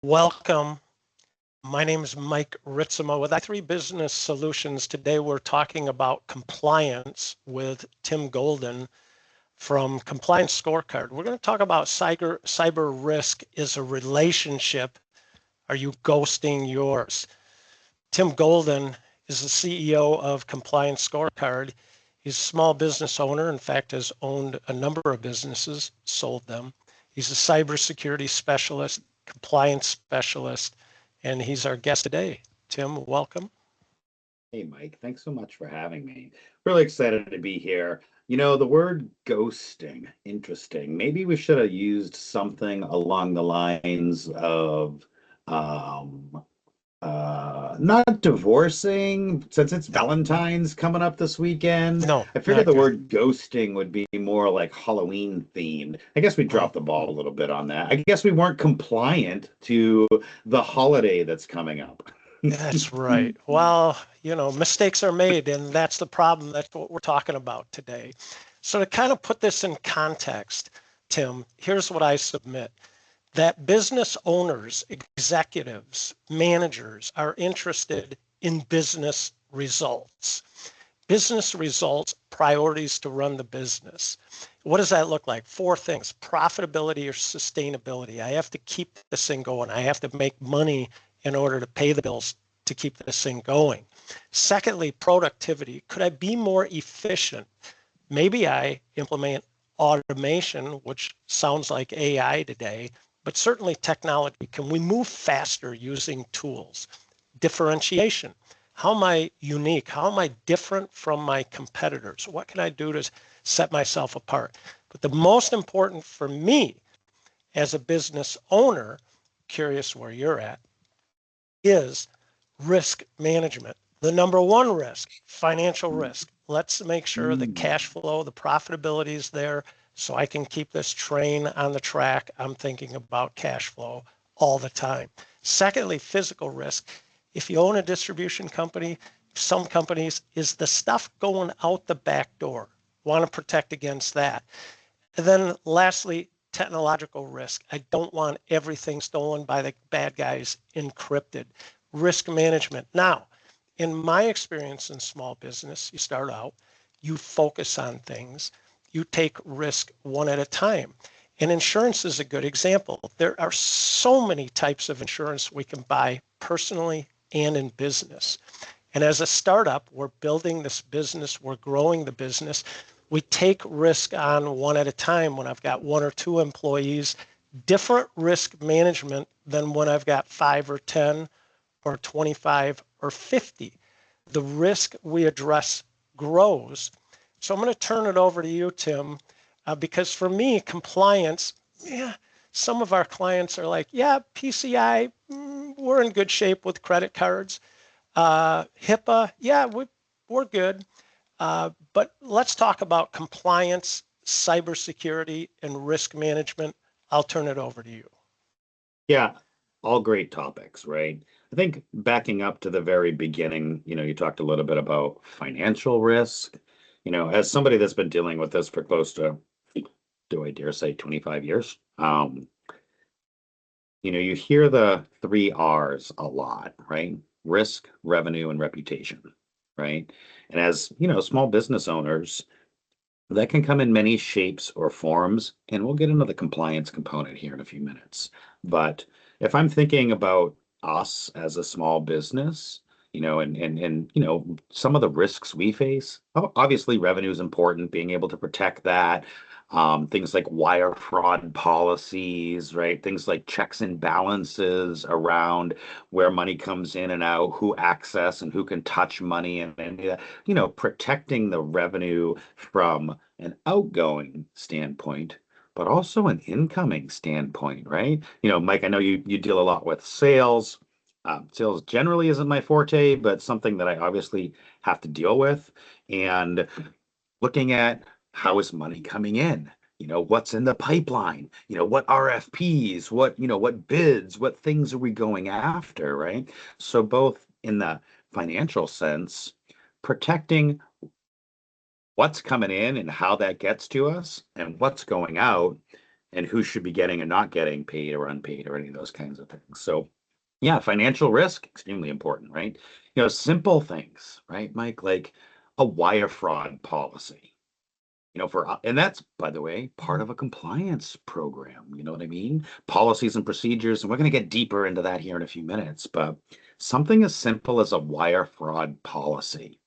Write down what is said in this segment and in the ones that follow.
Welcome. My name is Mike Ritzema with i3 Business Solutions. Today we're talking about compliance with Tim Golden from Compliance Scorecard. We're going to talk about cyber risk is a relationship. Are you ghosting yours? Tim Golden is the CEO of Compliance Scorecard. He's a small business owner. In fact, has owned a number of businesses, sold them. He's a cybersecurity specialist, compliance specialist, and he's our guest today. Tim, welcome. Hey, Mike, thanks so much for having me. Really excited to be here. The word ghosting, interesting. Maybe we should have used something along the lines of um, not divorcing, since it's No, Valentine's coming up this weekend. no, I figured not the good. word ghosting would be more like Halloween themed. I guess we Mm, dropped the ball a little bit on that. I guess we weren't compliant to the holiday that's coming up. that's right. Well, mistakes are made, and that's the problem. That's what we're talking about today. So to kind of put this in context, Tim, here's what I submit. That business owners, executives, managers are interested in business results. Business results, priorities to run the business. What does that look like? Four things: profitability or sustainability. I have to keep this thing going. I have to make money in order to pay the bills to keep this thing going. Secondly, productivity. Could I be more efficient? Maybe I implement automation, which sounds like AI today, but certainly technology. Can we move faster using tools? Differentiation. How am I unique? How am I different from my competitors? What can I do to set myself apart? But the most important for me as a business owner, curious where you're at, is risk management. The number one risk, financial risk. Let's make sure the cash flow, the profitability is there so I can keep this train on the track. I'm thinking about cash flow all the time. Secondly, physical risk. If you own a distribution company, some companies, is the stuff going out the back door? Want to protect against that. And then lastly, technological risk. I don't want everything stolen by the bad guys encrypted. Risk management. Now, in my experience in small business, you start out, you focus on things, you take risk one at a time. And insurance is a good example. There are so many types of insurance we can buy personally and in business. And as a startup, we're building this business, we're growing the business. We take risk on one at a time when I've got one or two employees, different risk management than when I've got 5 or 10 or 25 or 50. The risk we address grows. So I'm going to turn it over to you, Tim, because for me, compliance, yeah, some of our clients are like, yeah, PCI, we're in good shape with credit cards. HIPAA, yeah, we're good. But let's talk about compliance, cybersecurity, and risk management. I'll turn it over to you. Yeah, all great topics, right? I think backing up to the very beginning, you talked a little bit about financial risk. As somebody that's been dealing with this for close to, do I dare say, 25 years, you hear the three R's a lot, right? Risk, revenue, and reputation, right? And as, small business owners, that can come in many shapes or forms, and we'll get into the compliance component here in a few minutes. But if I'm thinking about us as a small business, and some of the risks we face, obviously revenue is important, being able to protect that. Things like wire fraud policies, right? Things like checks and balances around where money comes in and out, who access and who can touch money, and protecting the revenue from an outgoing standpoint, but also an incoming standpoint, right? Mike, I know you deal a lot with sales. Sales generally isn't my forte, but something that I obviously have to deal with. And looking at how is money coming in? What's in the pipeline? What RFPs, what bids, what things are we going after, right? So both in the financial sense, protecting what's coming in and how that gets to us and what's going out, and who should be getting and not getting paid or unpaid or any of those kinds of things. So yeah, financial risk, extremely important, right? Simple things, right, Mike, like a wire fraud policy. And that's, by the way, part of a compliance program. You know what I mean? Policies and procedures. And we're going to get deeper into that here in a few minutes. But something as simple as a wire fraud policy,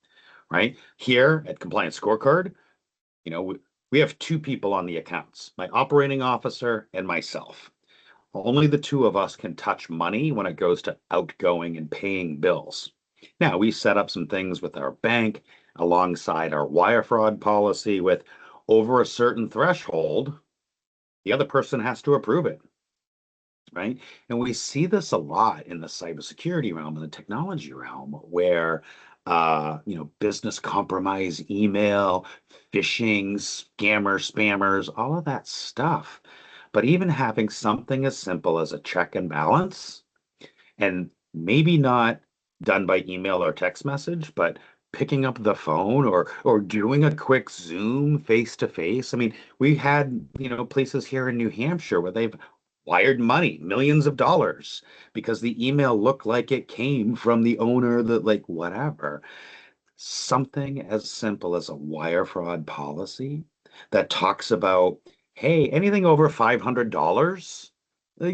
right? Here at Compliance Scorecard, we have two people on the accounts, my operating officer and myself. Only the two of us can touch money when it goes to outgoing and paying bills. Now, we set up some things with our bank alongside our wire fraud policy with over a certain threshold, the other person has to approve it, right? And we see this a lot in the cybersecurity realm and the technology realm where business compromise, email, phishing, spammers, all of that stuff. But even having something as simple as a check and balance, and maybe not done by email or text message, but picking up the phone or doing a quick Zoom face to face. I mean, we had, places here in New Hampshire where they've wired money, millions of dollars, because the email looked like it came from the owner, that like whatever. Something as simple as a wire fraud policy that talks about, hey, anything over $500,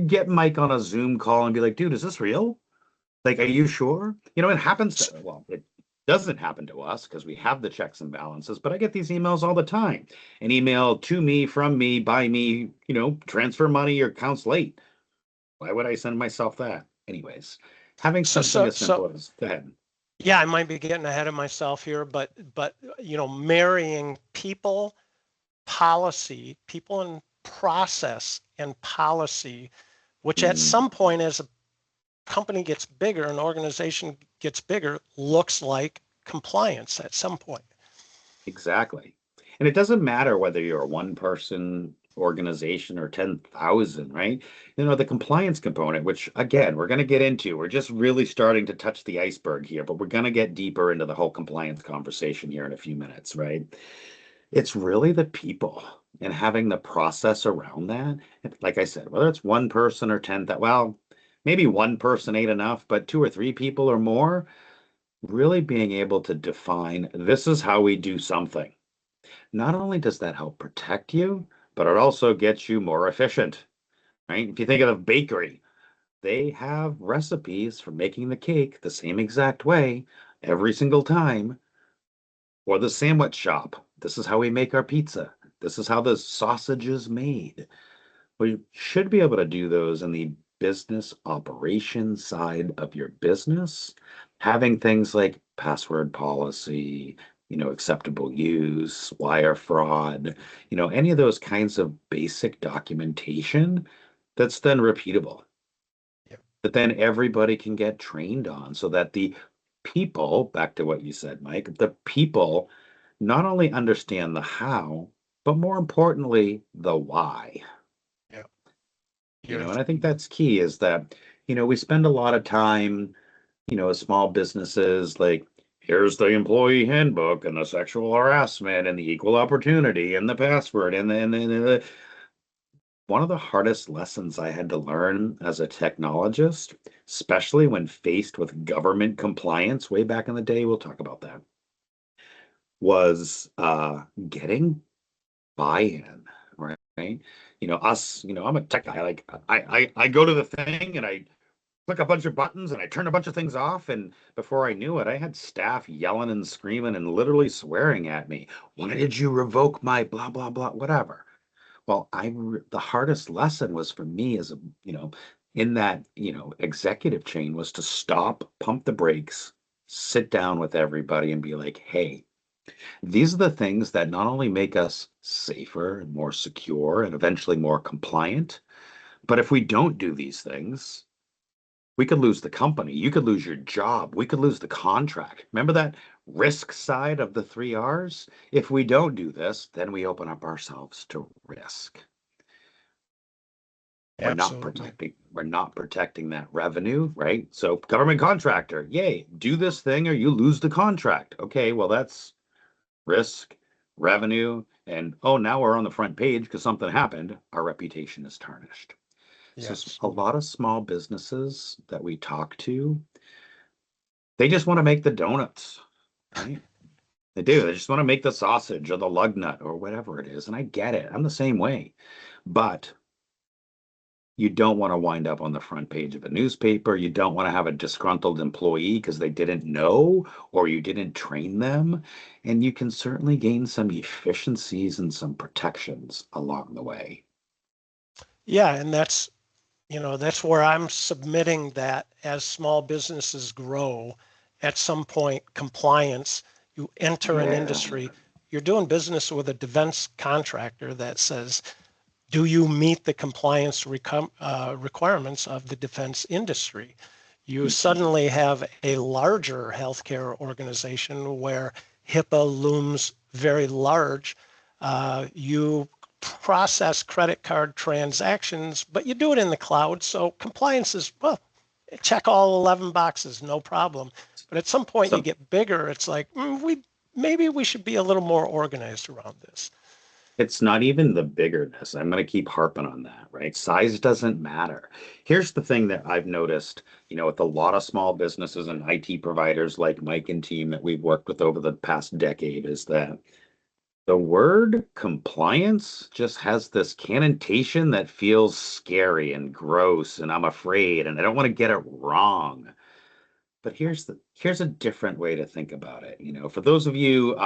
get Mike on a Zoom call and be like, dude, is this real? Like, are you sure? It happens to, well, it doesn't happen to us because we have the checks and balances, but I get these emails all the time. An email to me, from me, by me, transfer money, your account's late. Why would I send myself that? Anyways, having something as simple as, go ahead. Yeah, I might be getting ahead of myself here, but marrying people, policy, people and process and policy, which at some point as a company gets bigger, an organization gets bigger, looks like compliance at some point. Exactly. And it doesn't matter whether you're a one person organization or 10,000, right? The compliance component, which again, we're going to get into, we're just really starting to touch the iceberg here, but we're going to get deeper into the whole compliance conversation here in a few minutes, right? It's really the people and having the process around that. Like I said, whether it's one person or 10,000, well, maybe one person ain't enough, but two or three people or more, really being able to define this is how we do something. Not only does that help protect you, but it also gets you more efficient, right? If you think of a bakery, they have recipes for making the cake the same exact way every single time. Or the sandwich shop, this is how we make our pizza. This is how the sausage is made. We should be able to do those in the business operations side of your business, having things like password policy, acceptable use, wire fraud, any of those kinds of basic documentation that's then repeatable, that then everybody can get trained on so that the people, back to what you said, Mike, the people not only understand the how, but more importantly, the why. Yeah. And I think that's key is that, we spend a lot of time, as small businesses, like, here's the employee handbook and the sexual harassment and the equal opportunity and the password. And one of the hardest lessons I had to learn as a technologist, especially when faced with government compliance way back in the day, we'll talk about that, was getting buy-in, right? I'm a tech guy. Like I go to the thing and I click a bunch of buttons and I turn a bunch of things off. And before I knew it, I had staff yelling and screaming and literally swearing at me. Why did you revoke my blah, blah, blah, whatever? Well, the hardest lesson was for me as a, in that, executive chain was to stop, pump the brakes, sit down with everybody and be like, hey, these are the things that not only make us safer and more secure and eventually more compliant, but if we don't do these things, we could lose the company. You could lose your job. We could lose the contract. Remember that risk side of the 3 Rs? If we don't do this, then we open up ourselves to risk. Absolutely. We're not protecting that revenue, right? So government contractor, yay, do this thing or you lose the contract. Okay, well, that's risk, revenue, And oh, now we're on the front page because something happened, our reputation is tarnished. So Yes. a lot of small businesses that we talk to, they just want to make the donuts, right? They do. They just want to make the sausage or the lug nut or whatever it is. And I get it. I'm the same way. But you don't want to wind up on the front page of a newspaper. You don't want to have a disgruntled employee because they didn't know or you didn't train them. And you can certainly gain some efficiencies and some protections along the way. Yeah, and that's where I'm submitting that as small businesses grow, at some point, compliance, you enter an Yeah. industry, you're doing business with a defense contractor that says, do you meet the compliance requirements of the defense industry? You suddenly have a larger healthcare organization where HIPAA looms very large. You process credit card transactions, but you do it in the cloud. So compliance is, well, check all 11 boxes, no problem. But at some point you So get bigger, it's like, maybe we should be a little more organized around this. it's not even the biggerness. I'm going to keep harping on that, right? Size doesn't matter. Here's the thing that I've noticed, with a lot of small businesses and IT providers like Mike and team that we've worked with over the past decade is that the word compliance just has this connotation that feels scary and gross, and I'm afraid, and I don't want to get it wrong. But here's a different way to think about it. For those of you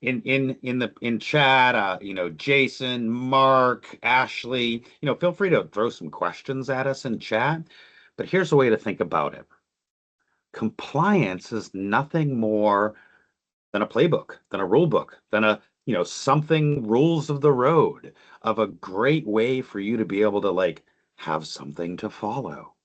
in chat, Jason, Mark, Ashley, feel free to throw some questions at us in chat. But here's a way to think about it. Compliance is nothing more than a playbook, than a rule book, than something rules of the road of a great way for you to be able to like have something to follow,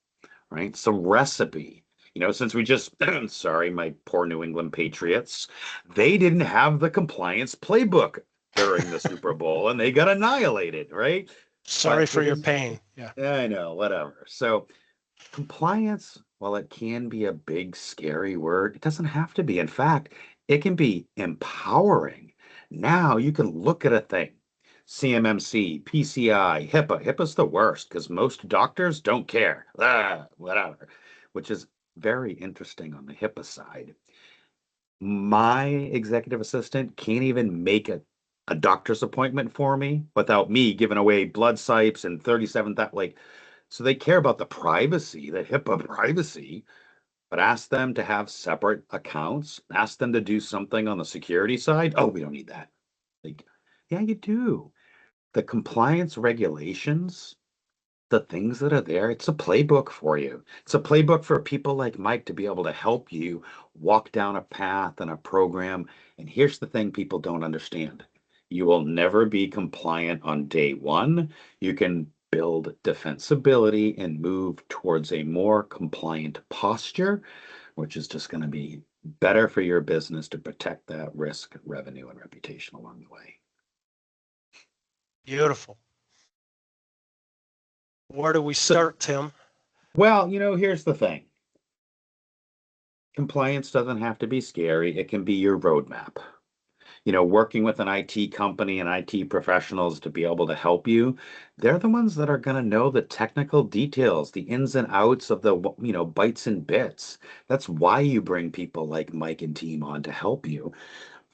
right? Some recipe. Since we just, sorry, my poor New England Patriots, they didn't have the compliance playbook during the Super Bowl and they got annihilated, right? Sorry But for it your is, pain. Yeah. I know, whatever. So compliance, while it can be a big, scary word, it doesn't have to be. In fact, it can be empowering. Now you can look at a thing. CMMC, PCI, HIPAA. HIPAA's the worst because most doctors don't care. Whatever, which is very interesting on the HIPAA side. My executive assistant can't even make a doctor's appointment for me without me giving away blood sipes and 37 that like so they care about the privacy, the HIPAA privacy, but ask them to have separate accounts, ask them to do something on the security side. Oh, we don't need that. Like, yeah, you do. The compliance regulations, the things that are there, it's a playbook for you. It's a playbook for people like Mike to be able to help you walk down a path and a program. And here's the thing people don't understand. You will never be compliant on day one. You can build defensibility and move towards a more compliant posture, which is just going to be better for your business to protect that risk, revenue, and reputation along the way. Beautiful. Where do we So, start, Tim? well, here's the thing. Compliance doesn't have to be scary. It can be your roadmap. Working with an IT company and IT professionals to be able to help you, they're the ones that are going to know the technical details, the ins and outs of the, bytes and bits. That's why you bring people like Mike and team on to help you.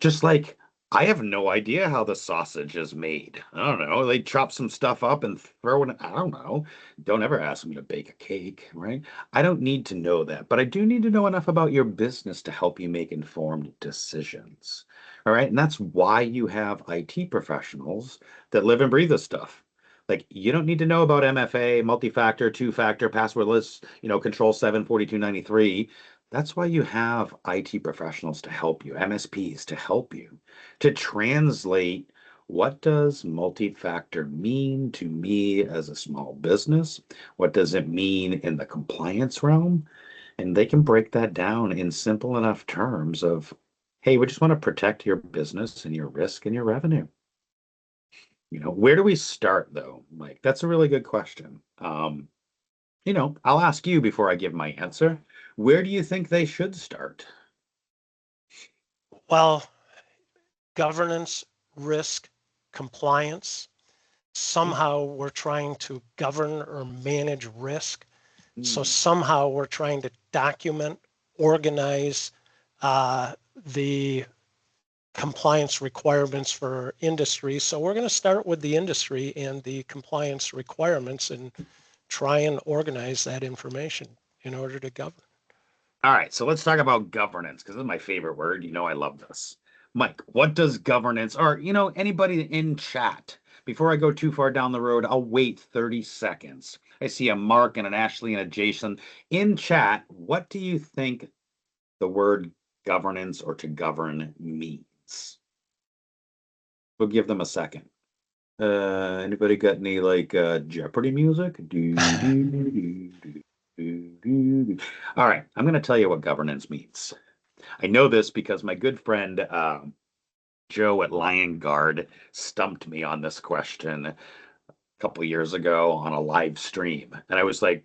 Just like I have no idea how the sausage is made. I don't know. They chop some stuff up and throw it. I don't know. Don't ever ask me to bake a cake, right? I don't need to know that, but I do need to know enough about your business to help you make informed decisions. All right. And that's why you have IT professionals that live and breathe this stuff. Like you don't need to know about MFA, multi-factor, two-factor, passwordless, control 74293. That's why you have IT professionals to help you, MSPs to help you, to translate what does multi-factor mean to me as a small business? What does it mean in the compliance realm? And they can break that down in simple enough terms of, hey, we just want to protect your business and your risk and your revenue. Where do we start though, Mike? That's a really good question. I'll ask you before I give my answer. Where do you think they should start? Well, governance, risk, compliance. Somehow we're trying to govern or manage risk. So somehow we're trying to document, organize the compliance requirements for industry. So we're going to start with the industry and the compliance requirements and try and organize that information in order to govern. All right, so let's talk about governance because this is my favorite word. You know, I love this. Mike, what does governance, or, anybody in chat, before I go too far down the road, I'll wait 30 seconds. I see a Mark and an Ashley and a Jason in chat. What do you think the word governance or to govern means? We'll give them a second. Anybody got any Jeopardy music? All right, I'm going to tell you what governance means. I know this because my good friend Joe at Lion Guard stumped me on this question a couple of years ago on a live stream, and I was like,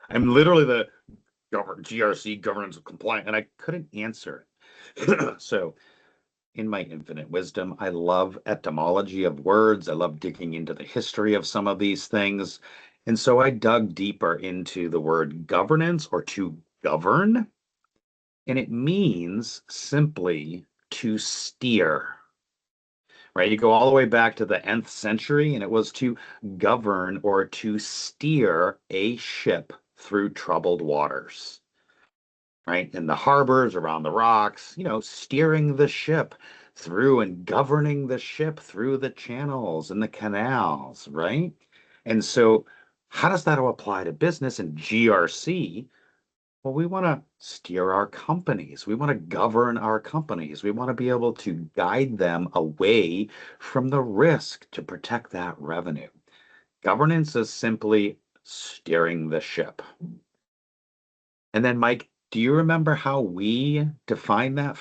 I'm literally the GRC governance compliant, and I couldn't answer it. So in my infinite wisdom, I love etymology of words. I love digging into the history of some of these things. And so I dug deeper into the word governance or to govern. And it means simply to steer, right? You go all the way back to the nth century, and it was to govern or to steer a ship through troubled waters, right? In the harbors, around the rocks, steering the ship through and governing the ship through the channels and the canals, right? And so, how does that apply to business and GRC? Well, we want to steer our companies. We want to govern our companies. We want to be able to guide them away from the risk to protect that revenue. Governance is simply steering the ship. And then, Mike, do you remember how we define that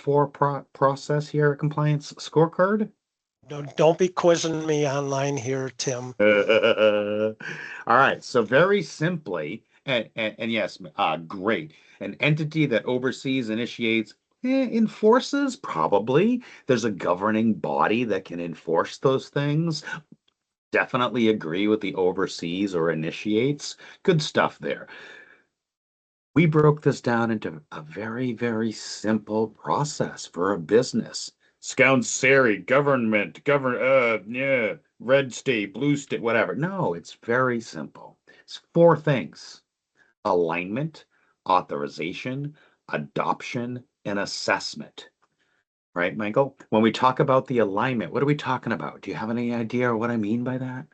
process here at Compliance Scorecard? Don't be quizzing me online here, Tim. All right. So very simply, and yes, great. An entity that oversees, initiates, enforces, probably. There's a governing body that can enforce those things. Definitely agree with the oversees or initiates. Good stuff there. We broke this down into a very, very simple process for a business. Scountsary, government, red state, blue state, whatever. No, it's very simple. It's four things: alignment, authorization, adoption, and assessment. Right, Michael? When we talk about the alignment, what are we talking about? Do you have any idea what I mean by that?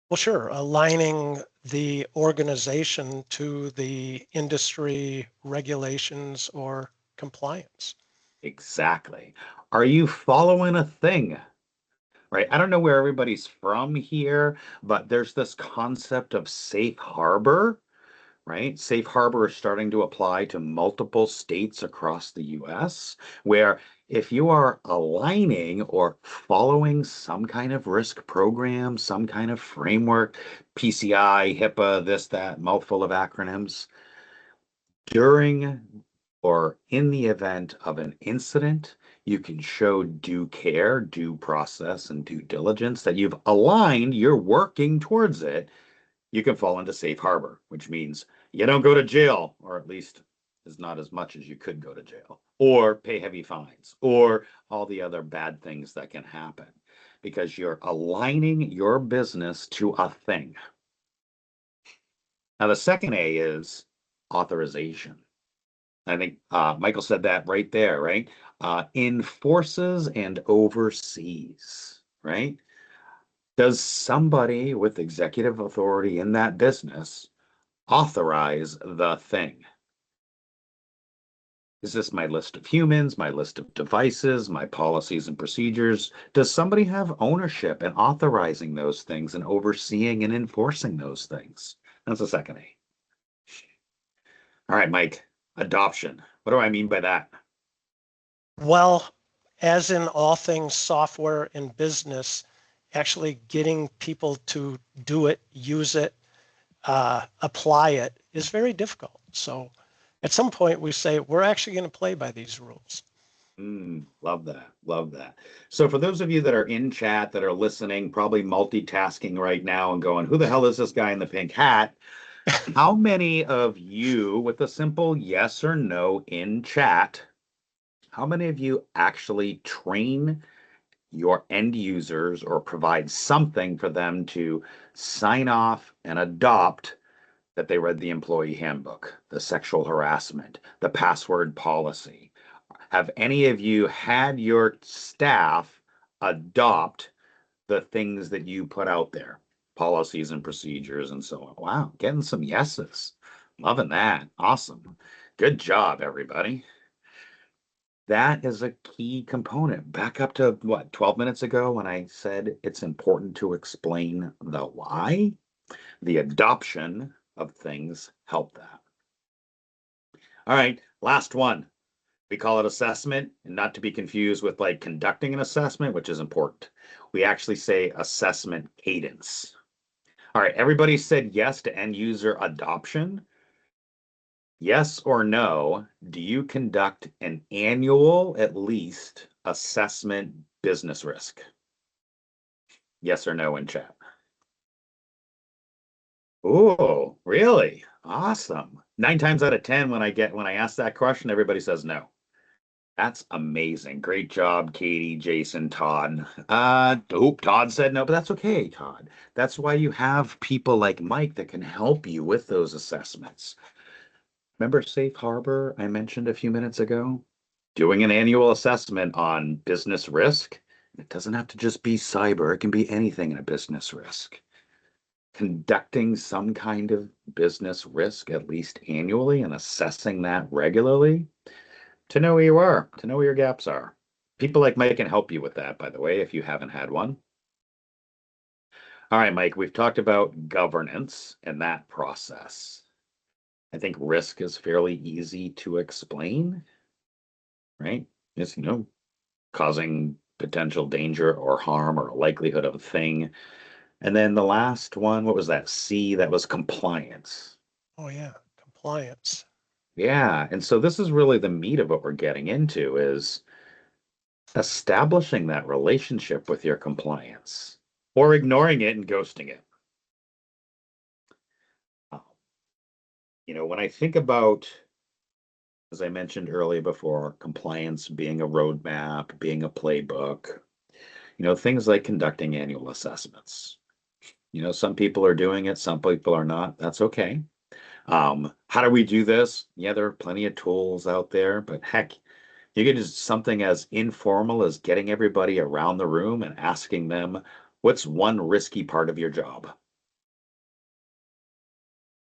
Well, sure. Aligning the organization to the industry regulations or compliance. Exactly. Are you following a thing? Right. I don't know where everybody's from here, but there's this concept of safe harbor, right? Safe harbor is starting to apply to multiple states across the US, where if you are aligning or following some kind of risk program, some kind of framework, PCI, HIPAA, this, that, mouthful of acronyms, during or in the event of an incident, you can show due care, due process, and due diligence that you've aligned, you're working towards it. You can fall into safe harbor, which means you don't go to jail, or at least is not as much as you could go to jail, or pay heavy fines, or all the other bad things that can happen because you're aligning your business to a thing. Now, the second A is authorization. I think Michael said that right there, right? Enforces and oversees, right? Does somebody with executive authority in that business authorize the thing? Is this my list of humans, my list of devices, my policies and procedures? Does somebody have ownership in authorizing those things and overseeing and enforcing those things? That's the second A. All right, Mike, adoption. What do I mean by that? Well, as in all things software and business, actually getting people to do it, use it, apply it is very difficult. So at some point we say, we're actually going to play by these rules. Love that. Love that. So for those of you that are in chat that are listening, probably multitasking right now and going, who the hell is this guy in the pink hat? How many of you, with a simple yes or no in chat, how many of you actually train your end users or provide something for them to sign off and adopt that they read the employee handbook, the sexual harassment, the password policy? Have any of you had your staff adopt the things that you put out there, policies and procedures and so on? Wow, getting some yeses. Loving that. Awesome. Good job, everybody. That is a key component. Back up to what, 12 minutes ago when I said it's important to explain the why. The adoption of things help that. All right, last one. We call it assessment, and not to be confused with like conducting an assessment, which is important. We actually say assessment cadence. All right, everybody said yes to end user adoption. Yes or no, do you conduct an annual, at least, assessment business risk? Yes or no in chat. Oh, really? Awesome. 9 times out of 10, when I ask that question, everybody says no. That's amazing. Great job, Katie, Jason, Todd. Todd said no, but that's okay, Todd. That's why you have people like Mike that can help you with those assessments. Remember Safe Harbor I mentioned a few minutes ago? Doing an annual assessment on business risk. It doesn't have to just be cyber, it can be anything in a business risk. Conducting some kind of business risk at least annually and assessing that regularly to know where you are, to know where your gaps are. People like Mike can help you with that, by the way, if you haven't had one. All right, Mike, we've talked about governance and that process. I think risk is fairly easy to explain, right? It's, causing potential danger or harm or likelihood of a thing. And then the last one, what was that? C, that was compliance. Oh yeah, compliance. Yeah. And so this is really the meat of what we're getting into is establishing that relationship with your compliance or ignoring it and ghosting it. Uh, when I think about, as I mentioned earlier before, compliance being a roadmap, being a playbook, things like conducting annual assessments. Some people are doing it, some people are not. That's okay. How do we do this? Yeah, there are plenty of tools out there, but heck, you can just something as informal as getting everybody around the room and asking them, what's one risky part of your job?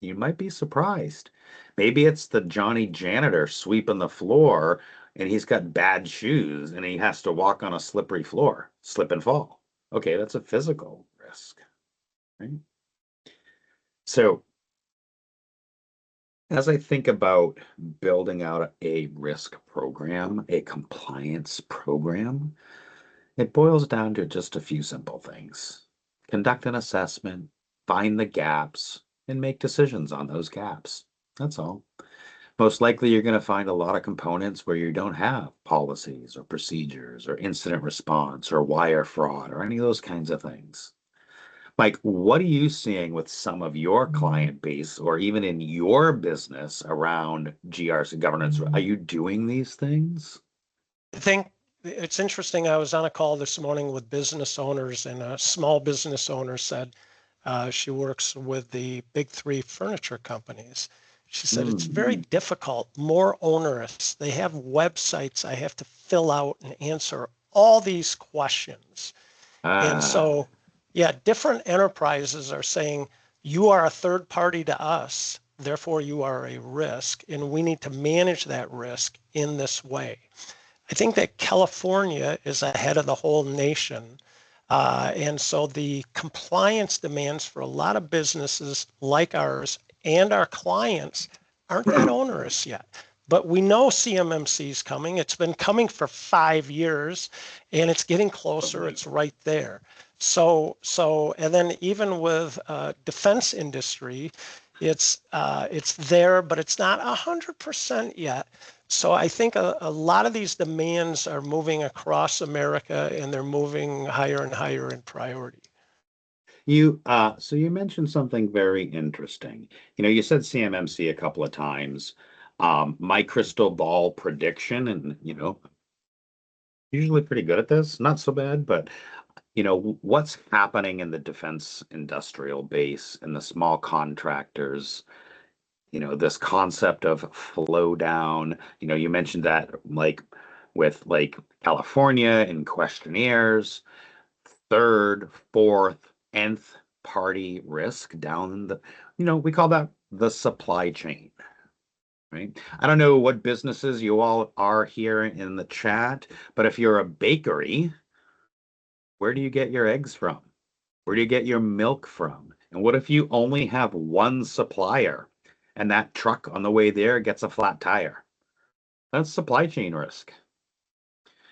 You might be surprised. Maybe it's the Johnny janitor sweeping the floor and he's got bad shoes and he has to walk on a slippery floor, slip and fall. Okay, that's a physical risk, right? So as I think about building out a risk program, a compliance program, it boils down to just a few simple things. Conduct an assessment, find the gaps, and make decisions on those gaps. That's all. Most likely, you're going to find a lot of components where you don't have policies or procedures or incident response or wire fraud or any of those kinds of things. Mike, what are you seeing with some of your client base or even in your business around GRC governance? Are you doing these things? I think it's interesting. I was on a call this morning with business owners, and a small business owner said she works with the big three furniture companies. She said it's very difficult, more onerous. They have websites I have to fill out and answer all these questions. And so, yeah, different enterprises are saying, you are a third party to us, therefore you are a risk, and we need to manage that risk in this way. I think that California is ahead of the whole nation. And so the compliance demands for a lot of businesses like ours and our clients aren't that onerous yet. But we know CMMC is coming. It's been coming for 5 years and it's getting closer. It's right there. And then even with defense industry, it's there, but it's not 100% yet. So I think a lot of these demands are moving across America and they're moving higher and higher in priority. So you mentioned something very interesting. You said CMMC a couple of times. My crystal ball prediction, and usually pretty good at this, not so bad, but what's happening in the defense industrial base and the small contractors, this concept of flow down, you mentioned that like with like California and questionnaires, third, fourth, nth party risk down we call that the supply chain, right? I don't know what businesses you all are here in the chat, but if you're a bakery, where do you get your eggs from? Where do you get your milk from? And what if you only have one supplier and that truck on the way there gets a flat tire? That's supply chain risk.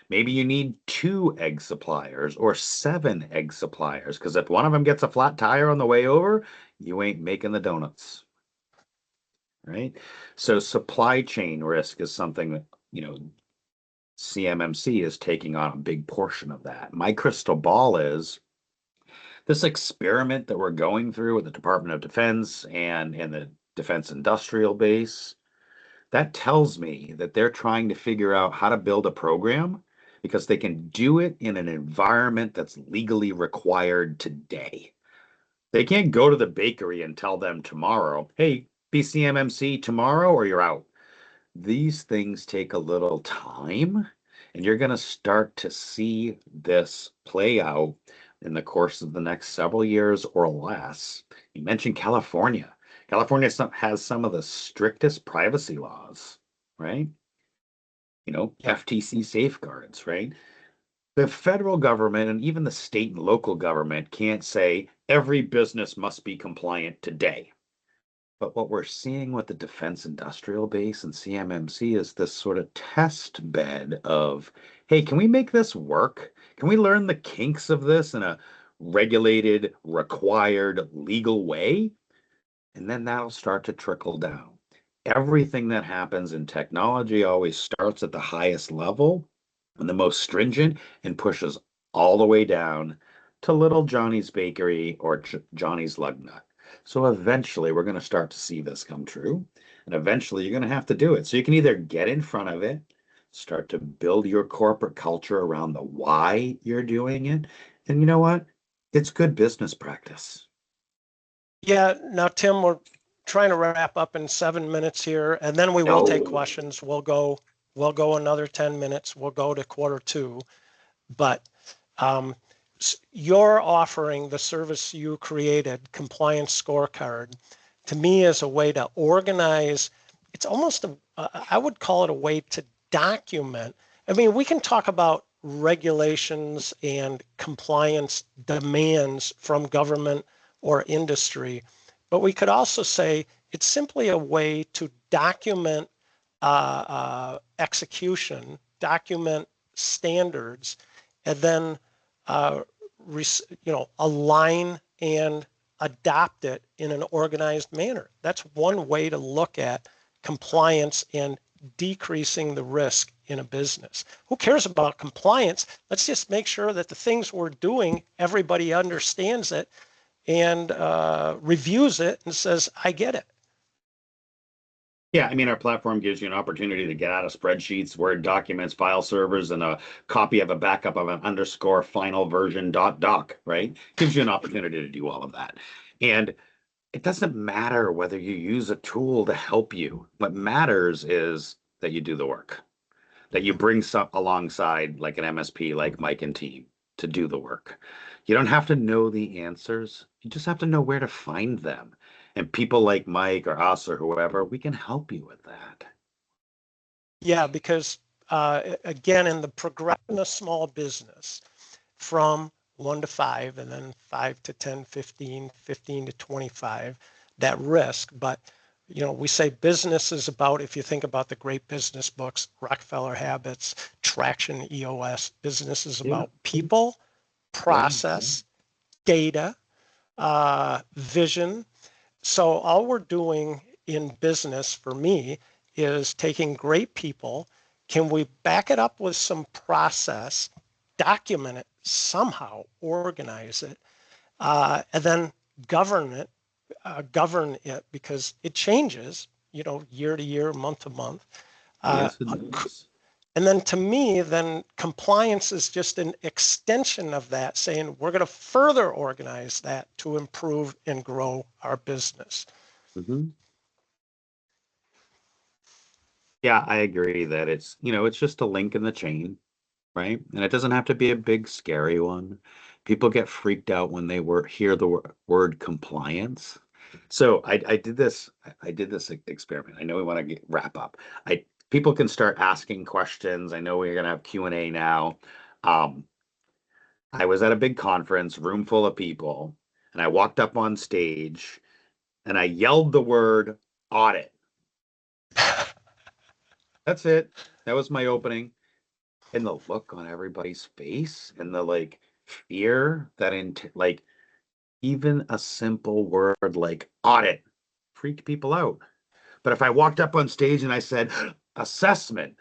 Maybe you need two egg suppliers or seven egg suppliers, because if one of them gets a flat tire on the way over, you ain't making the donuts, right? So supply chain risk is something that, CMMC is taking on a big portion of that. My crystal ball is this experiment that we're going through with the Department of Defense and the Defense Industrial Base. That tells me that they're trying to figure out how to build a program because they can do it in an environment that's legally required today. They can't go to the bakery and tell them tomorrow, hey, be CMMC tomorrow or you're out. These things take a little time, and you're going to start to see this play out in the course of the next several years or less. You mentioned California. California has some of the strictest privacy laws, right? Yeah. FTC safeguards, right? The federal government and even the state and local government can't say every business must be compliant today. But what we're seeing with the defense industrial base and CMMC is this sort of test bed of, hey, can we make this work? Can we learn the kinks of this in a regulated, required, legal way? And then that'll start to trickle down. Everything that happens in technology always starts at the highest level and the most stringent and pushes all the way down to little Johnny's Bakery or Johnny's Lug Nut. So eventually we're going to start to see this come true. And eventually you're going to have to do it. So you can either get in front of it, start to build your corporate culture around the why you're doing it. And you know what? It's good business practice. Yeah. Now, Tim, we're trying to wrap up in 7 minutes here, and then we will take No. questions. We'll go another 10 minutes. We'll go to quarter two. But um, you're offering the service you created, Compliance Scorecard, to me is a way to organize. It's almost I would call it a way to document. I mean, we can talk about regulations and compliance demands from government or industry, but we could also say it's simply a way to document execution, document standards, and then align and adopt it in an organized manner. That's one way to look at compliance and decreasing the risk in a business. Who cares about compliance? Let's just make sure that the things we're doing, everybody understands it and reviews it and says, I get it. Yeah, I mean, our platform gives you an opportunity to get out of spreadsheets, Word documents, file servers, and a copy of a backup of an underscore final version .doc, right? Gives you an opportunity to do all of that. And it doesn't matter whether you use a tool to help you. What matters is that you do the work, that you bring some alongside like an MSP, like Mike and team to do the work. You don't have to know the answers. You just have to know where to find them. And people like Mike or us or whoever, we can help you with that. Yeah, because again, in the progression of small business from 1 to 5 and then 5 to 10, 15, 15 to 25, that risk. But, we say business is about, if you think about the great business books, Rockefeller Habits, Traction, EOS, business is Yeah, about people, yeah, process, data, vision. So all we're doing in business for me is taking great people. Can we back it up with some process, document it somehow, organize it, and then govern it because it changes, year to year, month to month. Yes, it does. And then to me, then compliance is just an extension of that, saying we're going to further organize that to improve and grow our business. Mm-hmm. Yeah, I agree that it's just a link in the chain, right? And it doesn't have to be a big, scary one. People get freaked out when they hear the word compliance. So I did this. I did this experiment. I know we want to wrap up. People can start asking questions. I know we're gonna have Q&A now. Um, I was at a big conference, room full of people, and I walked up on stage and I yelled the word audit. That's it. That was my opening. And the look on everybody's face and the fear that even a simple word like audit freaked people out. But if I walked up on stage and I said assessment,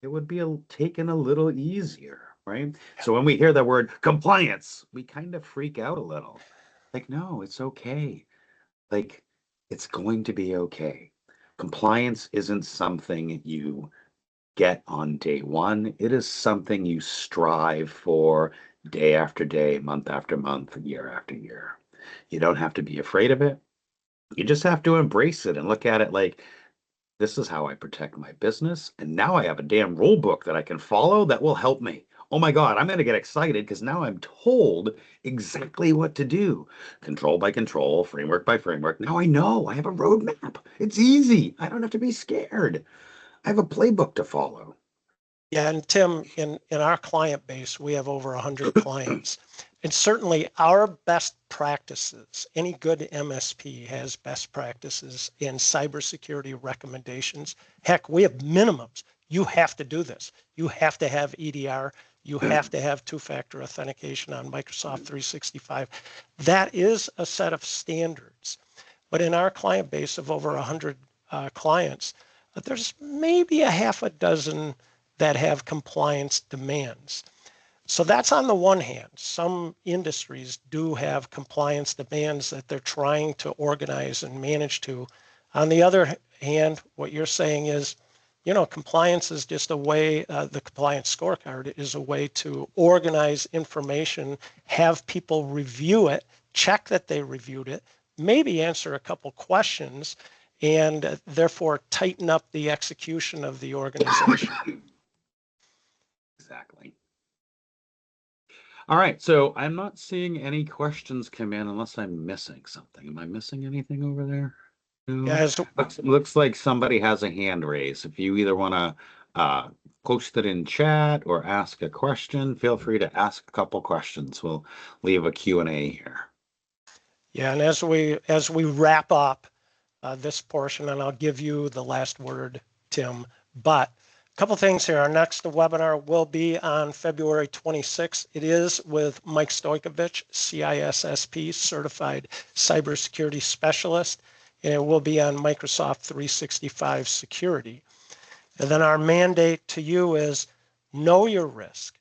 it would be taken a little easier, right? So when we hear the word compliance, we kind of freak out a little. Like, no, it's okay. Like, it's going to be okay. Compliance isn't something you get on day one. It is something you strive for day after day, month after month, year after year. You don't have to be afraid of it. You just have to embrace it and look at it like, this is how I protect my business. And now I have a damn rule book that I can follow that will help me. Oh my God, I'm going to get excited because now I'm told exactly what to do. Control by control, framework by framework. Now I know I have a roadmap. It's easy. I don't have to be scared. I have a playbook to follow. Yeah, and Tim, in our client base, we have over 100 clients. And certainly our best practices, any good MSP has best practices in cybersecurity recommendations. Heck, we have minimums. You have to do this. You have to have EDR. You have to have two-factor authentication on Microsoft 365. That is a set of standards. But in our client base of over 100 clients, there's maybe a half a dozen that have compliance demands. So that's on the one hand. Some industries do have compliance demands that they're trying to organize and manage to. On the other hand, what you're saying is, compliance is just a way, the compliance scorecard is a way to organize information, have people review it, check that they reviewed it, maybe answer a couple questions, and therefore tighten up the execution of the organization. Exactly. All right, so I'm not seeing any questions come in unless I'm missing something. Am I missing anything over there? No. Guys, Looks like somebody has a hand raised. If you either want to post it in chat or ask a question, feel free to ask a couple questions. We'll leave a Q&A here. yeah, and as we wrap up this portion, and I'll give you the last word, Tim, but a couple things here. Our next webinar will be on February 26th. It is with Mike Stojkovic, CISSP, Certified Cybersecurity Specialist, and it will be on Microsoft 365 Security. And then our mandate to you is know your risk.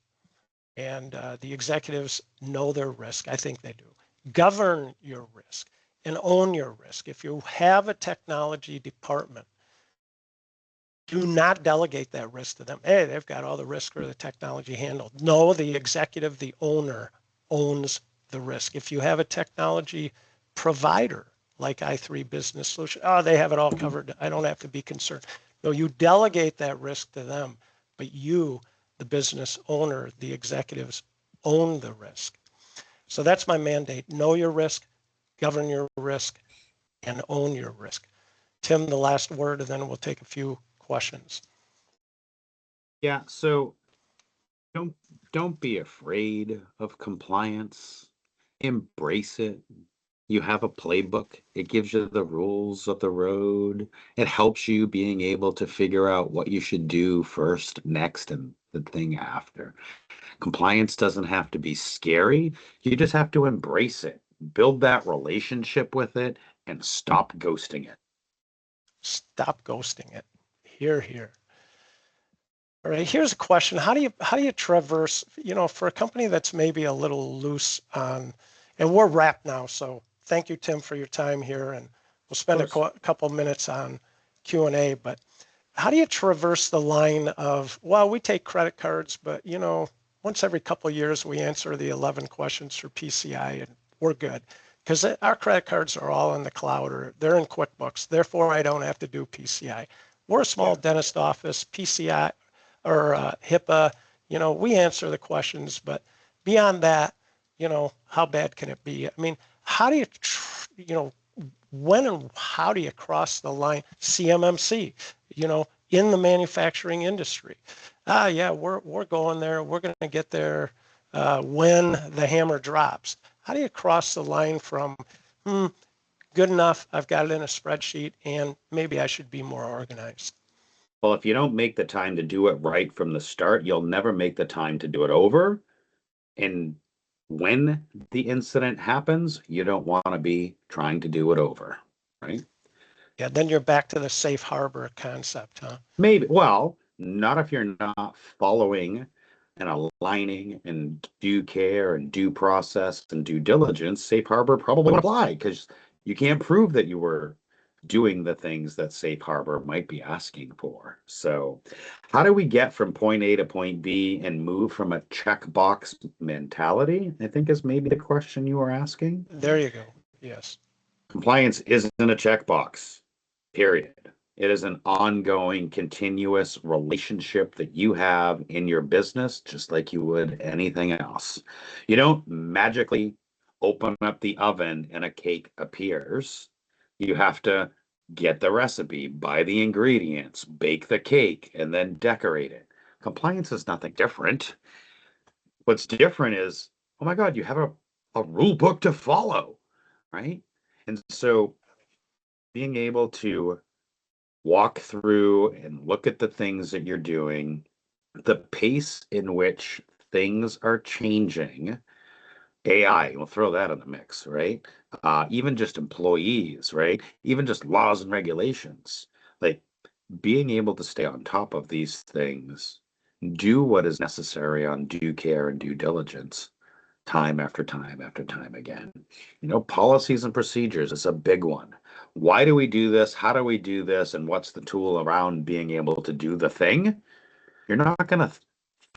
And the executives know their risk. I think they do. Govern your risk and own your risk. If you have a technology department, do not delegate that risk to them. Hey, they've got all the risk or the technology handled. No, the executive, the owner, owns the risk. If you have a technology provider like i3 Business Solution, oh, they have it all covered. I don't have to be concerned. No, you delegate that risk to them, but you, the business owner, the executives, own the risk. So that's my mandate. Know your risk, govern your risk, and own your risk. Tim, the last word, and then we'll take a few questions. Yeah, so don't be afraid of compliance. Embrace it. You have a playbook. It gives you the rules of the road. It helps you being able to figure out what you should do first, next, and the thing after. Compliance doesn't have to be scary. You just have to embrace it, build that relationship with it, and stop ghosting it. Stop ghosting it. Hear, hear. All right, here's a question. How do you traverse, for a company that's maybe a little loose on, and we're wrapped now, so thank you, Tim, for your time here, and we'll spend a couple minutes on Q&A, but how do you traverse the line of, well, we take credit cards, but once every couple of years we answer the 11 questions for PCI and we're good, because our credit cards are all in the cloud or they're in QuickBooks, therefore I don't have to do PCI. We're a small dentist office, PCI or HIPAA, we answer the questions, but beyond that, how bad can it be? I mean, how do you, when and how do you cross the line? CMMC, in the manufacturing industry. Yeah, we're going there. We're going to get there when the hammer drops. How do you cross the line from, good enough, I've got it in a spreadsheet, and maybe I should be more organized? Well, if you don't make the time to do it right from the start, you'll never make the time to do it over. And when the incident happens, you don't want to be trying to do it over, right? Yeah, then you're back to the safe harbor concept, huh? Maybe. Well, not if you're not following and aligning and due care and due process and due diligence. Safe harbor probably would apply because you can't prove that you were doing the things that safe harbor might be asking for. So how do we get from point A to point B and move from a checkbox mentality? I think is maybe the question you were asking. There you go. Yes. Compliance isn't a checkbox, period. It is an ongoing, continuous relationship that you have in your business, just like you would anything else. You don't magically open up the oven and a cake appears. You have to get the recipe, buy the ingredients, bake the cake, and then decorate it. Compliance is nothing different. What's different is, oh my God, you have a rule book to follow, right? And so being able to walk through and look at the things that you're doing, the pace in which things are changing, AI, we'll throw that in the mix, right? Even just employees, right? Even just laws and regulations. Like being able to stay on top of these things, do what is necessary on due care and due diligence, time after time after time again. Policies and procedures is a big one. Why do we do this? How do we do this? And what's the tool around being able to do the thing? You're not going to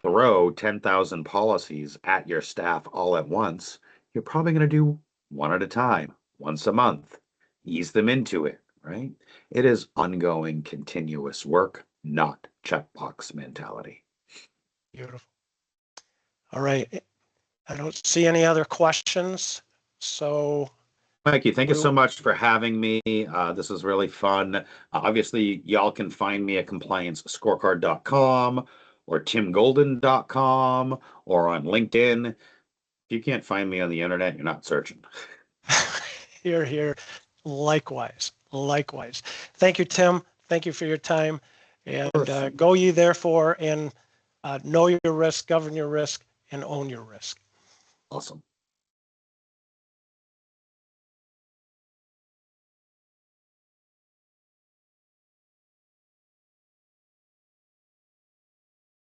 throw 10,000 policies at your staff all at once. You're probably going to do one at a time, once a month, ease them into it, right? It is ongoing, continuous work, not checkbox mentality. Beautiful. All right. I don't see any other questions. So Mikey, thank you so much for having me. This is really fun. Obviously, y'all can find me at compliancescorecard.com or timgolden.com or on LinkedIn. If you can't find me on the internet, you're not searching. Here, here. Likewise. Likewise. Thank you, Tim. Thank you for your time. And go ye therefore and know your risk, govern your risk, and own your risk. Awesome.